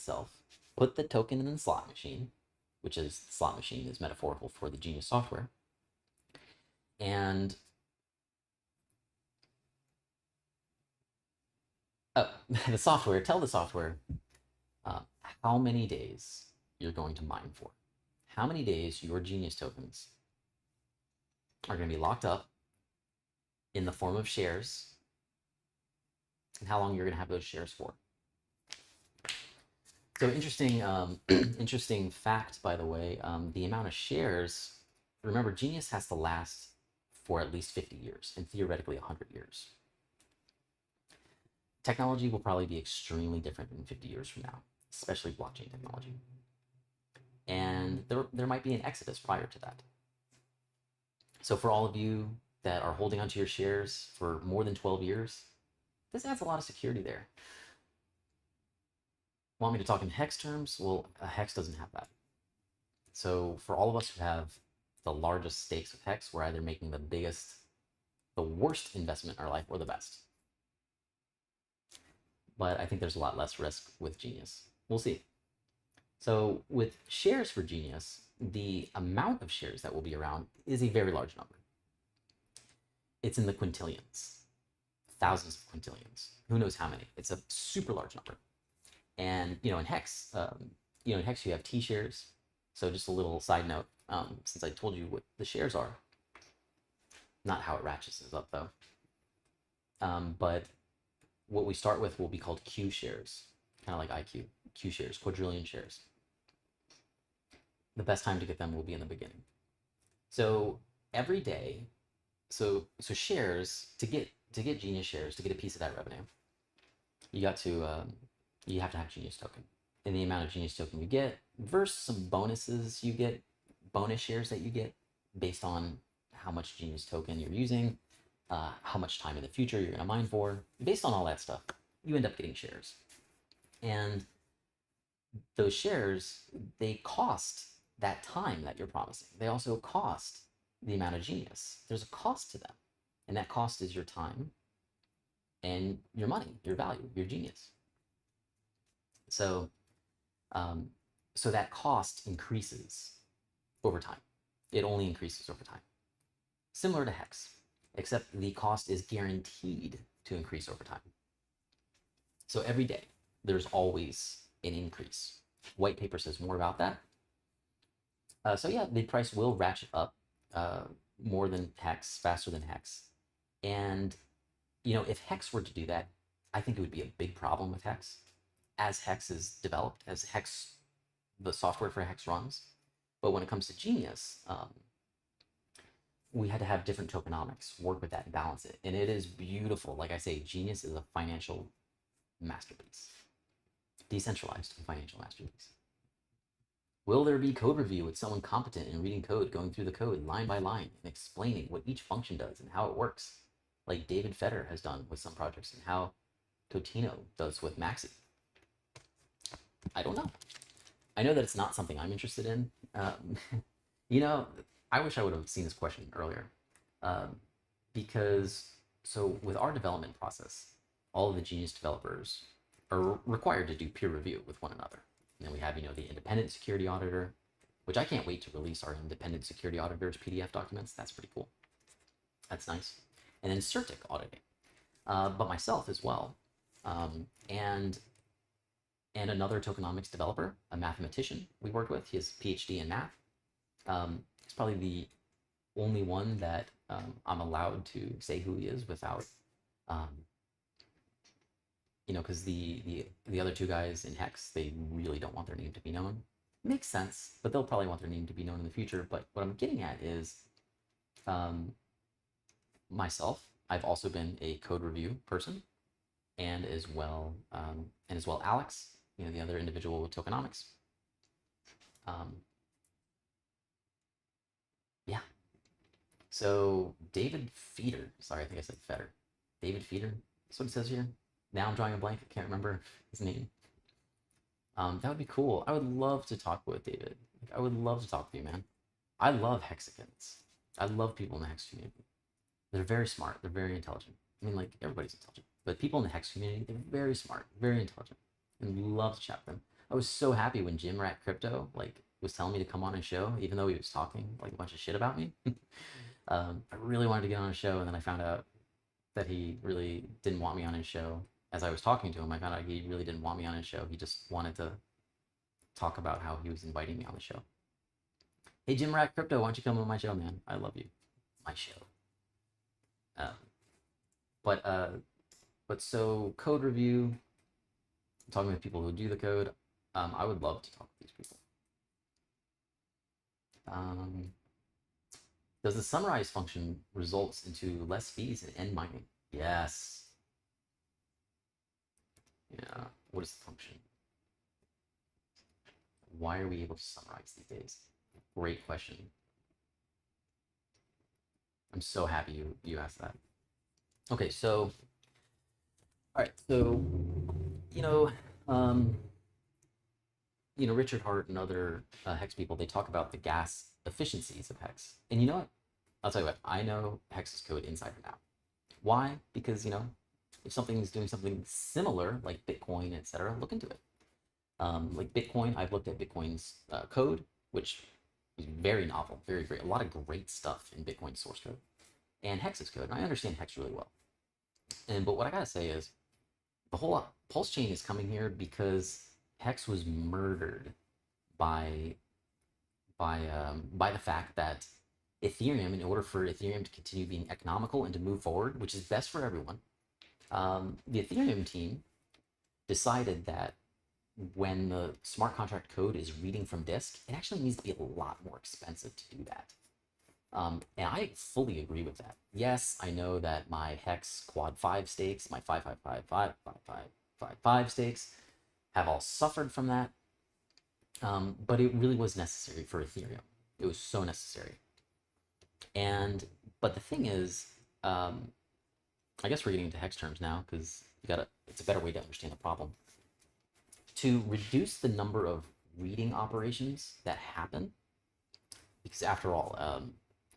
itself, put the token in the slot machine, which is the slot machine is metaphorical for the Genius software, and the software, tell the software how many days you're going to mine for. How many days your Genius tokens are going to be locked up in the form of shares, and how long you're going to have those shares for. So interesting, interesting fact, by the way, the amount of shares, remember, Genius has to last for at least 50 years and theoretically 100 years. Technology will probably be extremely different in 50 years from now, especially blockchain technology. And there might be an exodus prior to that. So for all of you that are holding onto your shares for more than 12 years, this adds a lot of security there. Want me to talk in hex terms? Well, a hex doesn't have that. So for all of us who have the largest stakes with hex, we're either making the worst investment in our life or the best. But I think there's a lot less risk with Genius. We'll see. So with shares for Genius, the amount of shares that will be around is a very large number. It's in the quintillions, thousands of quintillions. Who knows how many? It's a super large number. And in hex, you have T shares. So just a little side note, since I told you what the shares are, not how it ratchets up though. But what we start with will be called Q shares, kind of like IQ, Q shares, quadrillion shares. The best time to get them will be in the beginning. So every day, so shares, to get Genius shares, to get a piece of that revenue, you have to have Genius token. And the amount of Genius token you get versus some bonuses you get, bonus shares that you get based on how much Genius token you're using, how much time in the future you're going to mine for, based on all that stuff, you end up getting shares. And those shares, they cost that time that you're promising. They also cost the amount of Genius. There's a cost to them. And that cost is your time and your money, your value, your Genius. So, so that cost increases over time. It only increases over time. Similar to hex, except the cost is guaranteed to increase over time. So every day, there's always an increase. White paper says more about that. So yeah, the price will ratchet up more than hex, faster than hex. And, if hex were to do that, I think it would be a big problem with hex. As hex is developed, as hex, the software for hex runs. But when it comes to Genius, we had to have different tokenomics, work with that and balance it. And it is beautiful. Like I say, Genius is a financial masterpiece. Decentralized financial masterpiece. Will there be code review with someone competent in reading code, going through the code line by line and explaining what each function does and how it works, like David Fetter has done with some projects and how Totino does with Maxi? I don't know. I know that it's not something I'm interested in. I wish I would have seen this question earlier, because so with our development process, all of the Genius developers are required to do peer review with one another. And then we have, the independent security auditor, which I can't wait to release our independent security auditors PDF documents. That's pretty cool. That's nice. And then CertiK auditing, but myself as well, and another tokenomics developer, a mathematician we worked with. He has a PhD in math. He's probably the only one that I'm allowed to say who he is without, because the other two guys in Hex, they really don't want their name to be known. Makes sense, but they'll probably want their name to be known in the future. But what I'm getting at is, myself, I've also been a code review person, and as well Alex, the other individual with tokenomics. Yeah. So David Feeder, sorry, I think I said Fetter. David Feeder, that's what it says here. Now I'm drawing a blank, I can't remember his name. That would be cool. I would love to talk with David. I would love to talk with you, man. I love hexagons. I love people in the hex community. They're very smart. They're very intelligent. I mean, like, everybody's intelligent. But people in the hex community, they're very smart, very intelligent, and love to chat with them. I was so happy when Jim Rat Crypto like was telling me to come on his show, even though he was talking like a bunch of shit about me. I really wanted to get on a show, and then I found out that he really didn't want me on his show. As I was talking to him, I found out he really didn't want me on his show. He just wanted to talk about how he was inviting me on the show. Hey, Jim Rat Crypto, why don't you come on my show, man? I love you. My show. Um, but so code review, talking with people who do the code. I would love to talk with these people. Does the summarize function results into less fees in end mining? Yes. Yeah. What is the function? Why are we able to summarize these days? Great question. I'm so happy you asked that. Okay, so all right, so Richard Hart and other Hex people, they talk about the gas efficiencies of Hex. And you know what? I'll tell you what, I know Hex's code inside and out. Why? Because, if something's doing something similar, like Bitcoin, etc., look into it. Like Bitcoin, I've looked at Bitcoin's code, which is very novel, very great. A lot of great stuff in Bitcoin source code. And Hex's code, and I understand Hex really well. But what I gotta say is, the whole Pulse chain is coming here because Hex was murdered by the fact that Ethereum, in order for Ethereum to continue being economical and to move forward, which is best for everyone, the Ethereum team decided that when the smart contract code is reading from disk, it actually needs to be a lot more expensive to do that. And I fully agree with that. Yes, I know that my Hex Quad 5 stakes, my 5 stakes, have all suffered from that. But it really was necessary for Ethereum. It was so necessary. But the thing is, I guess we're getting into Hex terms now because it's a better way to understand the problem. To reduce the number of reading operations that happen, because after all,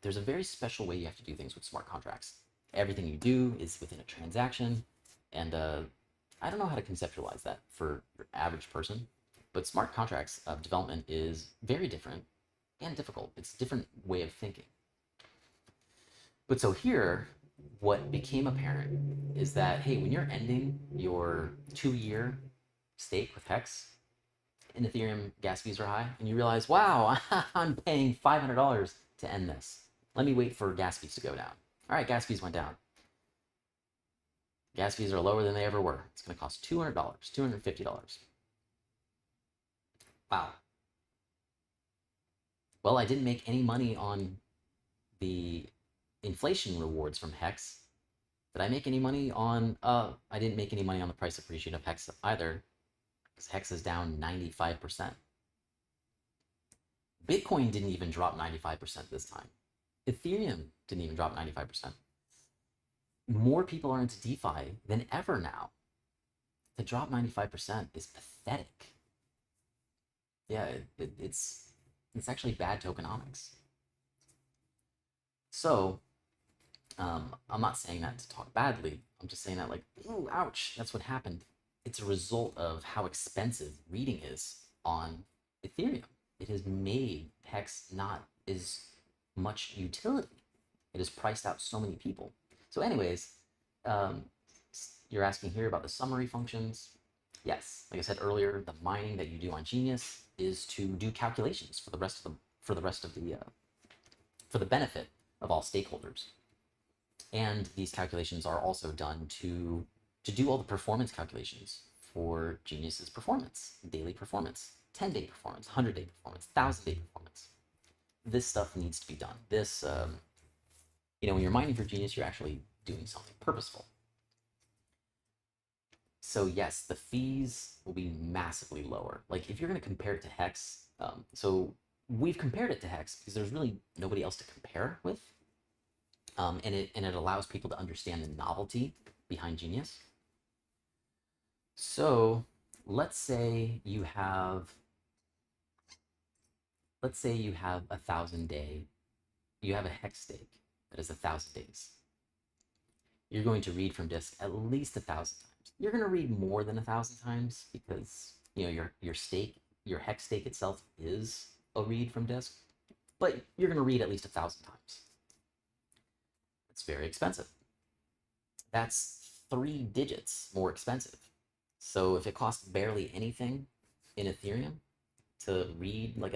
there's a very special way you have to do things with smart contracts. Everything you do is within a transaction, and I don't know how to conceptualize that for your average person, but smart contracts development is very different and difficult. It's a different way of thinking. But so here, what became apparent is that, hey, when you're ending your 2-year stake with Hex, and Ethereum gas fees are high, and you realize, wow, I'm paying $500 to end this. Let me wait for gas fees to go down. All right, gas fees went down. Gas fees are lower than they ever were. It's going to cost $200, $250. Wow. Well, I didn't make any money on the inflation rewards from Hex. Did I make any money on, I didn't make any money on the price appreciation of Hex either, because Hex is down 95%. Bitcoin didn't even drop 95% this time. Ethereum didn't even drop 95%. More people are into DeFi than ever now. To drop 95% is pathetic. Yeah, it's actually bad tokenomics. So, I'm not saying that to talk badly. I'm just saying that, like, ooh, ouch, that's what happened. It's a result of how expensive reading is on Ethereum. It has made Hex not as much utility. It has priced out so many people. So anyways, you're asking here about the summary functions. Yes, like I said earlier, the mining that you do on Genius is to do calculations for the benefit of all stakeholders. And these calculations are also done to do all the performance calculations for Genius's performance, daily performance, 10-day performance, 100-day performance, 1,000-day performance. This stuff needs to be done. This, when you're mining for Genius, you're actually doing something purposeful. So yes, the fees will be massively lower. Like if you're going to compare it to Hex, so we've compared it to Hex because there's really nobody else to compare with. And it allows people to understand the novelty behind Genius. So let's say you have 1,000-day, you have a Hex stake that is 1,000 days. You're going to read from disk at least 1,000 times. You're going to read more than 1,000 times because You know, your stake, your hex stake itself is a read from disk, but you're going to read at least 1,000 times. It's very expensive. That's 3 digits more expensive. So if it costs barely anything in Ethereum to read like